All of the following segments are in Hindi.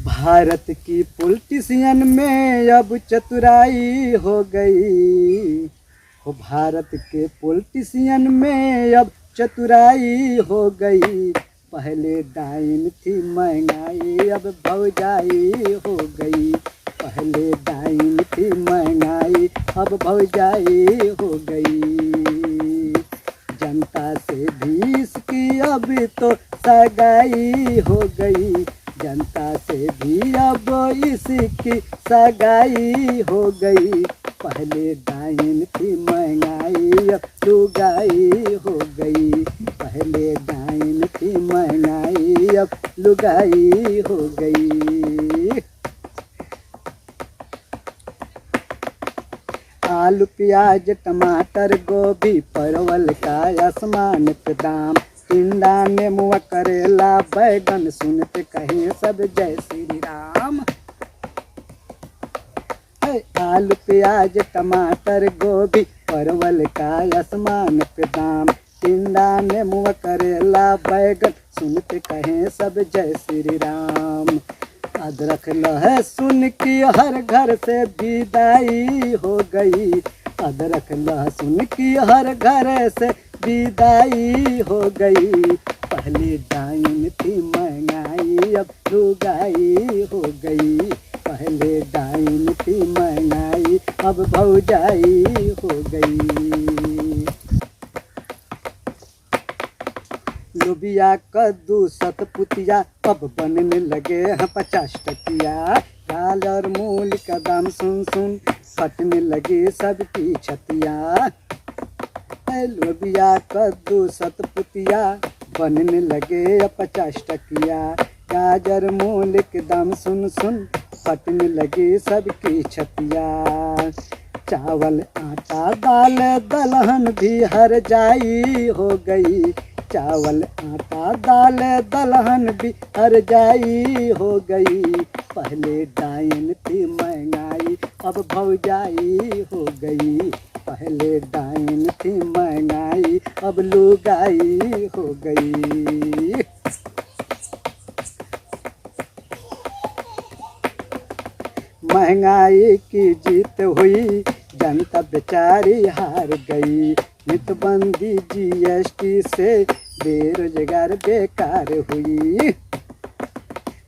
भारत की पॉलिटिशियन में अब चतुराई हो गई। हो भारत के पॉलिटिशियन में अब चतुराई हो गई। पहले डाइन थी महंगाई अब भौजाई हो गई। पहले डाइन थी महंगाई अब भौजाई हो गई। जनता से भी इसकी अब तो सगाई हो गई। जनता से भी अब इसकी सगाई हो गई। पहले डाइन थी महंगाई अब लुगाई हो गई। पहले डाइन थी महंगाई अब लुगाई हो गई। आलू प्याज टमाटर गोभी परवल का आसमान पे दाम। टिंडा नेमुआ करेला बैगन सुनते कहे सब जय श्री राम। आलू प्याज टमाटर गोभी परवल का आसमान पे दाम। टिंडा नेमुआ करेला बैगन सुनते कहे सब जय श्री राम। अदरक लहसुन की हर घर से विदाई हो गई। अदरक लहसुन की हर घर से विदाई हो गई। पहले डाइन थी महंगाई अब लुगाई हो गई। पहले डाइन थी महंगाई अब भौजाई हो गई। लोबिया कद्दू सतपुतिया अब बनने लगे हैं 50 टकिया। दाल और मूल का दाम सुन सुन फटने लगी सबकी छतिया। लोबिया कद्दू सतपुतिया बनने लगे 50 टकिया। गाजर मूल के दाम सुन सुन फटने लगी सबकी छतिया। चावल आटा दाल दलहन भी हर जाई हो गई। चावल आटा दाल दलहन भी हर जाई हो गई। पहले डाइन थी महंगाई अब भौजाई हो गई। पहले डाइन थी महंगाई अब लुगाई हो गई। महंगाई की जीत हुई जनता बेचारी हार गई। नोटबंदी जीएसटी से बेरोजगार बेकार हुई।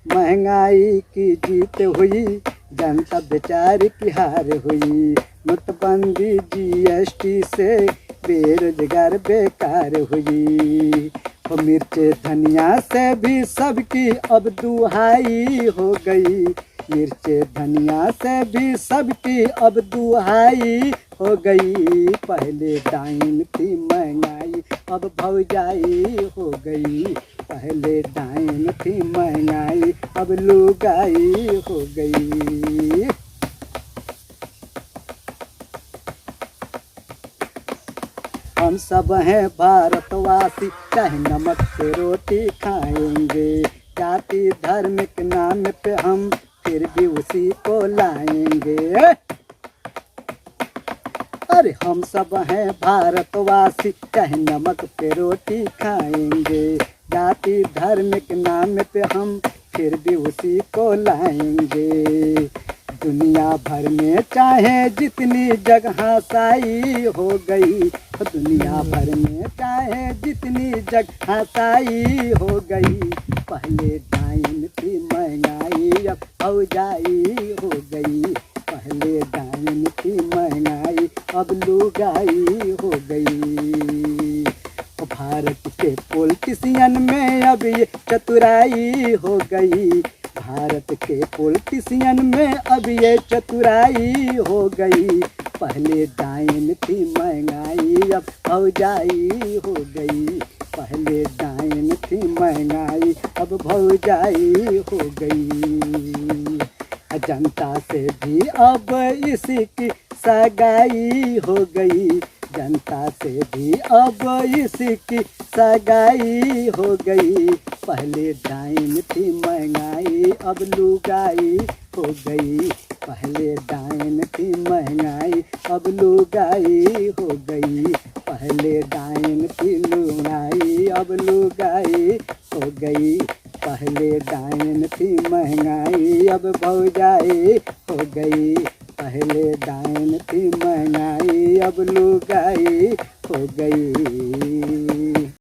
महंगाई की जीत हुई जनता बेचारी की हार हुई। नोटबंदी जीएसटी से बेरोजगार बेकार हुई। तो मिर्चे धनिया से भी सबकी अब दुहाई हो गई। मिर्चे धनिया से भी सबकी अब दुहाई हो गई। पहले डाइन थी महंगाई अब भौजाई हो गई। पहले डाइन थी महंगाई अब लुगाई हो गई। हम सब हैं भारतवासी चाहे नमक पे रोटी खाएंगे। जाति धर्म के नाम पे हम फिर भी उसी को लाएंगे। अरे हम सब हैं भारतवासी चाहे नमक पे रोटी खाएंगे। जाति धर्म के नाम पे हम फिर भी उसी को लाएंगे। दुनिया भर में चाहे जितनी जगह साई हो गई। दुनिया भर में चाहे जितनी जगह साई हो गई। पहले डाइन थी महंगाई अब भौजाई हो गई। पहले डाइन थी महंगाई अब लुगाई हो गई। भारत के पॉलिटिशियन में अब ये चतुराई हो गई। भारत के पॉलिटिशियन में अब ये चतुराई हो गई। पहले डाइन थी महंगाई अब भौजाई हो गई। पहले डाइन थी महंगाई अब भौजाई हो गई। जनता से भी अब इसकी सगाई हो गई। जनता से भी अब इसकी सगाई हो गई। पहले डाइन थी महंगाई अब लुगाई हो गई। पहले डाइन थी महंगाई अब लुगाई हो गई। पहले डाइन थी लुगाई अब लुगाई हो गई। पहले डायन थी महंगाई अब भौजाई हो गई। पहले डायन थी महंगाई अब लुगाई हो गई।